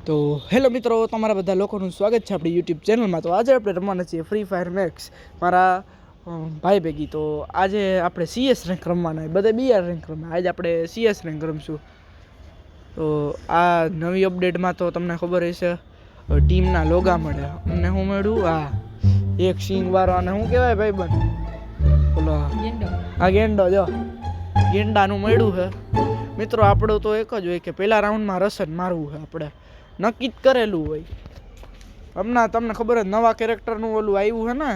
તો હેલો મિત્રો, તમારા બધા લોકોનું સ્વાગત છે આપણી યુટ્યુબ ચેનલમાં. તો આજે આપણે રમવાના છીએ ફ્રી ફાયર મેક્સ મારા ભાઈ ભેગી. તો આજે આપણે CS રેન્ક રમવાના, બધા BR રેન્ક રમવા. આજે આપણે CS રેન્ક રમશું. તો આ નવી અપડેટમાં તો તમને ખબર હશે ટીમના લોગા મળે. અમને શું મળ્યું? આ એક સિંગવાળો અને શું કહેવાય ભાઈ બન બોલો, આ ગેંડો જો ગેંડાનું મળ્યું છે મિત્રો. આપણું તો એક જ હોય કે પહેલા રાઉન્ડમાં રસન મારવું છે, આપણે નક્કી જ કરેલું હોય. હમણાં તમને ખબર જ નવા કેરેક્ટરનું ઓલું આવ્યું છે ને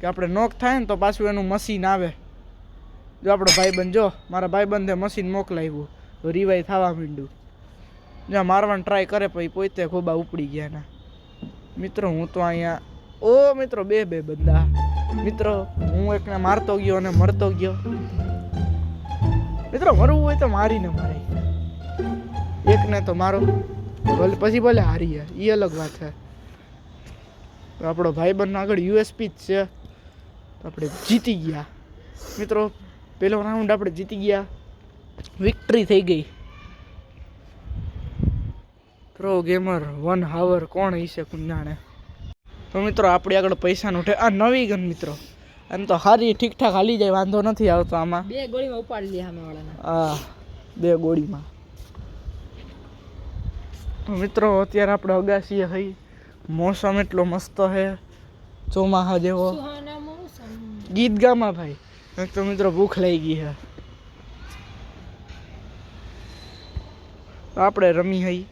કે આપણે નોક થાય ને તો પાછું એનું મશીન આવે. જો આપણો ભાઈબંધ, જો મારા ભાઈબંધે મશીન મોકલાવ્યું તો રિવાઈ થવા માંડ્યું. જ્યાં મારવાનું ટ્રાય કરે પછી પોતે ખોબા ઉપડી ગયા ને મિત્રો. હું તો અહીંયા ઓ મિત્રો બે બંદા મિત્રો. હું એકને મારતો ગયો અને મરતો ગયો મિત્રો. મરવું હોય તો મારીને મારે, એકને તો મારો ભલે પછી ભલે હારી એ અલગ વાત છે. તો આપણો ભાઈબંધ આગળ USP જ છે. તો આપણે જીતી ગયા મિત્રો. પહેલો રાઉન્ડ આપણે જીતી ગયા, વિક્ટરી થઈ ગઈ. પ્રો ગેમર 1 હાવર કોણ હશે કોણ જાણે. તો મિત્રો આપણી આગળ પૈસાનું આ નવી ગન મિત્રો. એમ તો સારી ઠીકઠાક હાલી જાય, વાંધો નથી આવતો આમાં. 2 ગોળીમાં ઉપાડી લે સામેવાળાને. હા 2 ગોળીમાં. તો મિત્રો અત્યારે આપણે અગાસીએ હઈ. મોસમ એટલો મસ્ત છે, ચોમાસા જેવો. ગીત ગામા ભાઈ. તો મિત્રો ભૂખ લાગી ગઈ છે. આપણે રમી હઈ.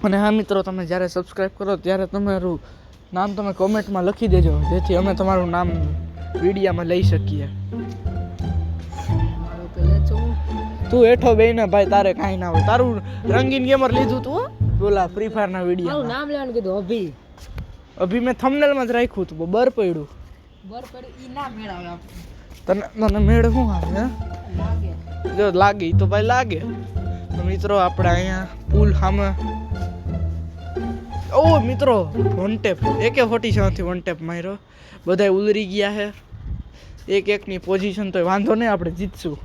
અને હા મિત્રો, તમે જ્યારે સબસ્ક્રાઈબ કરો ત્યારે તમારું નામ તમે કોમેન્ટમાં લખી દેજો, જેથી અમે તમારું નામ વિડીયામાં લઈ શકીએ. તું હેઠો બેને ભાઈ, તારે કાંઈ ના હોય. તારું રંગીન ગેમર લીધું તું બોલા ફ્રી ફાયર ના વિડીયો. નામ લેવાનું કીધું અભી મેં થંબનેલમાં જ રાખ્યું હતું. બર પડ્યું ઈ ના મેળાવે તને મેળ શું આવે હે? લાગે જો લાગે તો ભાઈ લાગે. તો મિત્રો આપણે અહીંયા પુલ સામે ઓ મિત્રો વન ટેપ AK-47 થી વન ટેપ માર્યો. બધાય ઉલરી ગયા છે. એકની પોઝિશન તો વાંધો નહીં, આપણે જીતશું.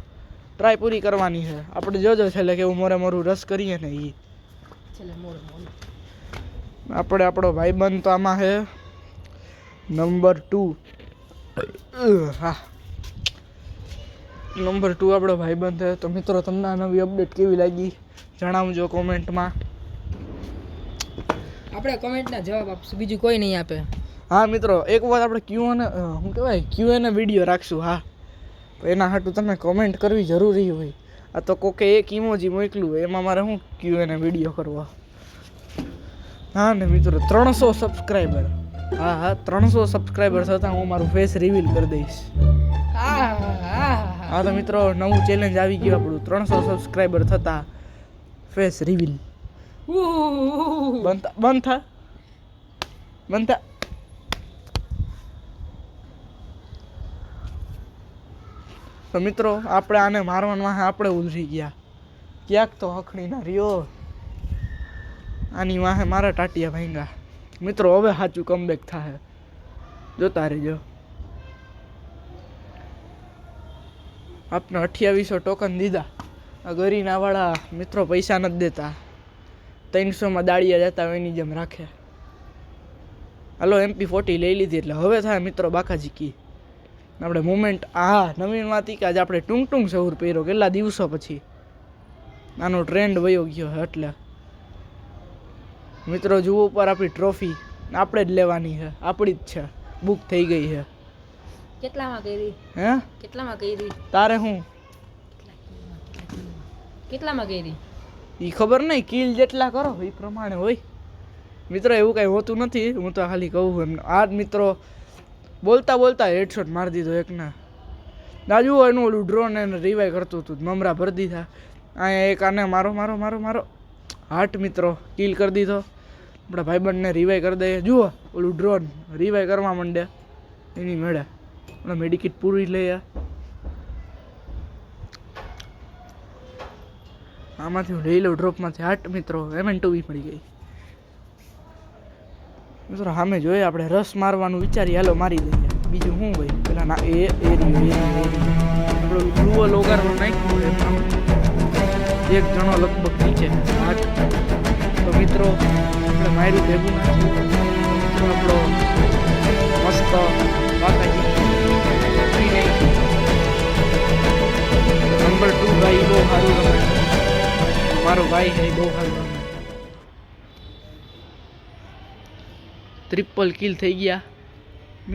ટ્રાય પૂરી કરવાની છે આપણે. જોજો છેલ્લે કેવું મોરું રસ કરીએ ને એ આપણે. આપણો ભાઈબંધ તો આમાં છે નંબર 2. હા નંબર 2 આપણો ભાઈબંધ છે. તો મિત્રો તમને આ નવી અપડેટ કેવી લાગી જણાવજો કોમેન્ટમાં. આપણે કોમેન્ટના જવાબ આપશું, બીજું કોઈ નહીં આપે. હા મિત્રો એક વાર આપણે શું કહેવાય Q&A વિડીયો રાખશું. હા તો એના હાટું તમે કોમેન્ટ કરવી જરૂરી હોય. આ તો કોકે એક ઇમોજી મોકલું હોય, એમાં મારે શું Q&A વિડીયો કરવો. હા ને મિત્રો 300 સબસ્ક્રાઈબર. હા 300 સબસ્ક્રાઈબર થતાં હું મારું ફેસ રિવીલ કરી દઈશ. હા તો મિત્રો નવું ચેલેન્જ આવી ગયું આપણું. 300 સબસ્ક્રાઈબર થતાં ફેસ રિવીલ. બંધ થા. તો મિત્રો આપણે આને મારવાનું આપણે ઉલરી ગયા. ક્યાંક તો હખણી ના રહ્યો. આની વાહે મારા ટાટિયા ભાંગા. મિત્રો હવે સાચું કમબેક થાય, જોતા રહેજો. આપને 2800 ટોકન દીધા. આ ગરીના વાળા મિત્રો પૈસા નથી દેતા. 300માં દાળિયા જતા હોય એની જેમ રાખે. હાલો MP40 લઈ લીધી એટલે હવે થાય મિત્રો બાકાજીકી. આપણે મુમેન્ટ નવીનમાંથી કે આજે આપણે ટૂંગ સહુર પહેર્યો કેટલા દિવસો પછી. આનો ટ્રેન્ડ વયો ગયો એટલે મિત્રો જુઓ ઉપર આપણી ટ્રોફી આપણે જ લેવાની છે, આપણી જ છે, બુક થઈ ગઈ છે. કેટલામાં કરી? કેટલામાં કરી? તારે શું કેટલામાં કરી? એ ખબર નહીં, કિલ જેટલા કરો એ પ્રમાણે હોય મિત્રો. એવું કાંઈ હોતું નથી, હું તો ખાલી કહું એમ. આ મિત્રો બોલતા હેડશોટ મારી દીધો એકને. દાજુ એનું ઓલું ડ્રોન એને રિવાઈ કરતું હતું, મમરા ભરી દીધા. અહીંયા એક આને મારો હાર્ટ મિત્રો કિલ કરી દીધો. આપણા ભાઈબંધને રિવાઈ કરી દઈએ. જુઓ ઓલું ડ્રોન રિવાઈ કરવા માંડે એની મેળે. આપણે મેડિકિટ પૂરી લઈએ. આમાંથી હું લઈ લઉં ડ્રોપમાંથી હાર્ટ મિત્રો. M2 મળી ગઈ મિત્રો. સામે જોઈએ આપણે રસ મારવાનું વિચારીએ. હાલો મારી દઈએ. બીજું શું હોય પેલા ના આપણું ગ્લુઅલ ઓગારવાનું નાખ્યું એક જણો લગભગ નીચે તો મિત્રો આપણે માર્યું ભેગું ના થયું. મિત્રો આપણો મસ્ત બાકાજી નંબર 2 ભાઈ બહુ સારું રમે. મારો ભાઈ છે બહુ સારું રમે. ટ્રિપલ કિલ થઈ ગયા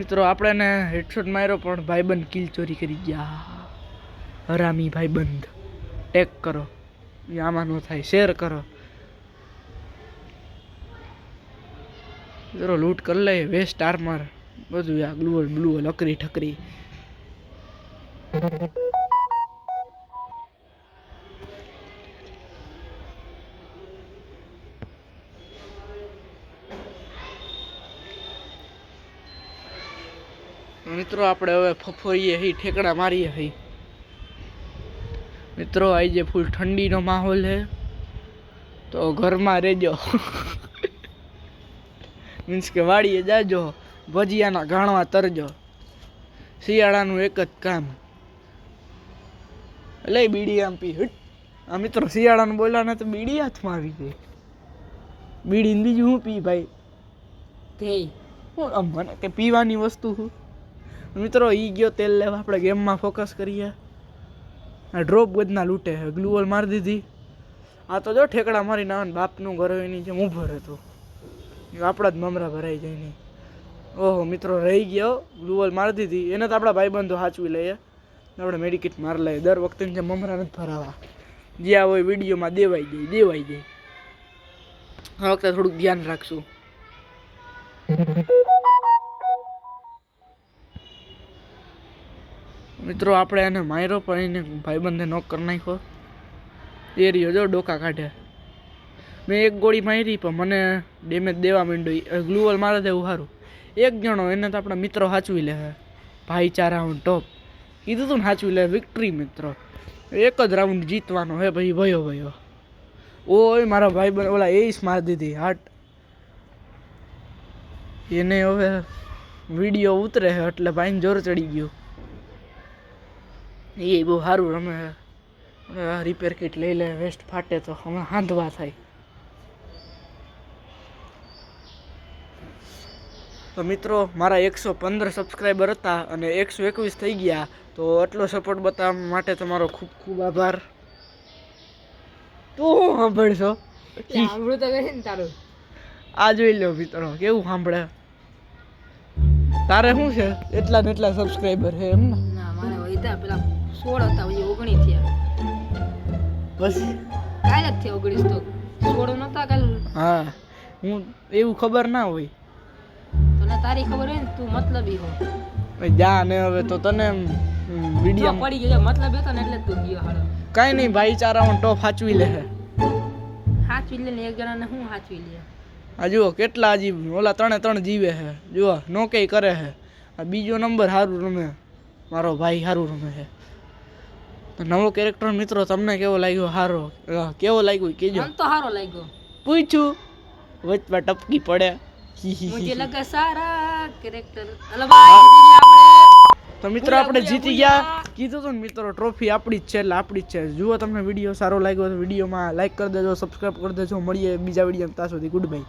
મિત્રો. આપણે હેડશોટ માર્યો પણ ભાઈબંધ કિલ ચોરી કરી ગયા. હરામી ભાઈબંધ. ટેગ કરો, આમાં ન થાય. શેર કરો મિત્રો. લૂંટ કરી લે. વેસ્ટ આર્મર બધું આ ગ્લુઅલ બ્લુઅલ અકરી ઠકરી. મિત્રો આપણે હવે ફફોરીએ હઈ, ઠેકડા મારીએ હઈ. મિત્રો આજે ફૂલ ઠંડીનો માહોલ છે તો ઘરમાં રહેજો. મીન્સ કે વાડીએ જાજો, ભજીયાના ઘાણવા તરજો. શિયાળાનું એક જ કામ. લઈ બીડી આમ પી. આ મિત્રો શિયાળાનું બોલ્યા ને તો બીડી હાથમાં આવી ગઈ. બીડીને બીજું શું પી ભાઈ? હું મને કે પીવાની વસ્તુ શું મિત્રો. ઈ ગયો તેલ લેવા. આપણે ગેમમાં ફોકસ કરીએ. આ ડ્રોપ બધના લૂંટે છે. ગ્લુઅલ મારી દીધી. આ તો જો ઠેકડા મારીને આવે ને બાપનું ઘર હોય એની જેમ ઊભો રહેતો. આપણા જ મમરા ભરાઈ જાય નહીં. ઓહો મિત્રો રહી ગયો. ગ્લુઅલ મારી દીધી. એને તો આપણા ભાઈબંધો સાચવી લઈએ. આપણે મેડિકેટ મારી લઈએ. દર વખતે જે મમરા નથી ભરાવા. જ્યાં હોય વિડીયોમાં દેવાઈ જાય. આ વખતે થોડુંક ધ્યાન રાખશું. મિત્રો આપણે એને માર્યો પણ એને ભાઈબંધે નોક કરી નાખ્યો. એ રહ્યો જો ડોકા કાઢે. મેં એક ગોળી મારી પણ મને ડેમેજ દેવા માંડ્યો. ગ્લુઅલ મારે દેવું સારું. એક જણો એને તો આપણા મિત્રો સાચવી લે. ભાઈચારા ટોપ કીધું તું ને સાચવી લે. વિક્ટરી મિત્રો. એક જ રાઉન્ડ જીતવાનો હે ભાઈ. ભયો ઓય મારા ભાઈ ઓલા એસ મારી દીધી હાટ. એને હવે વિડીયો ઉતરે છે એટલે ભાઈને જોર ચડી ગયું. એ બહુ સારું રમે. રિપેર કિટ લઈ લે. વેસ્ટ ફાટે તો હમણાં હાંધવા થાય. તો મિત્રો મારા 115 સબસ્ક્રાઈબર હતા અને 121 થઈ ગયા. તો આટલો સપોર્ટ બતાવવા માટે તમારો ખૂબ ખૂબ આભાર. તું શું સાંભળશો? આ જોઈ લો મિત્રો કેવું સાંભળે. તારે શું છે? એટલા ને એટલા સબસ્ક્રાઈબર છે એમ ને? ના મારે વૈધા પેલા 16 હતા, પછી 19 થયા. બસ કાલ જ થયા 19 તો 16 નતા કાલ. હા હું એવું ખબર ના હોય. તને તારી ખબર હોય ને તું મતલબી હો. જા ને હવે તો તને વિડીયો પડી ગયો મતલબ હતો ને એટલે તું ગયો હાલો. કાઈ નહીં ભાઈચારામાં ટોપ સાચવી લે. સાચવી લે ને એક જણાને હું સાચવી લે. આ જુઓ કેટલા હજી ઓલા 3 જીવે છે. જુઓ નોકે કરે છે. આ બીજો નંબર સારું રમે. મારો ભાઈ સારું રમે છે. તો નવો કેરેક્ટર મિત્રો તમને કેવો લાગ્યો? સારો કેવો લાગ્યો કેજો. મને તો સારો લાગ્યો. પૂછ્યું વચમાં ટપકી પડે. મુજે લગા સારા કેરેક્ટર. અલા ભાઈ આપણે તો મિત્રો આપણે જીતી ગયા. કીધું તો ને મિત્રો ટ્રોફી આપણી જ છે એટલે આપણી જ છે. જુઓ તમને વિડીયો સારો લાગ્યો તો વિડીયોમાં લાઈક કરી દેજો, સબસ્ક્રાઈબ કરી દેજો. મળીએ બીજા વિડીયોમાં. ત્યાં સુધી ગુડ બાય.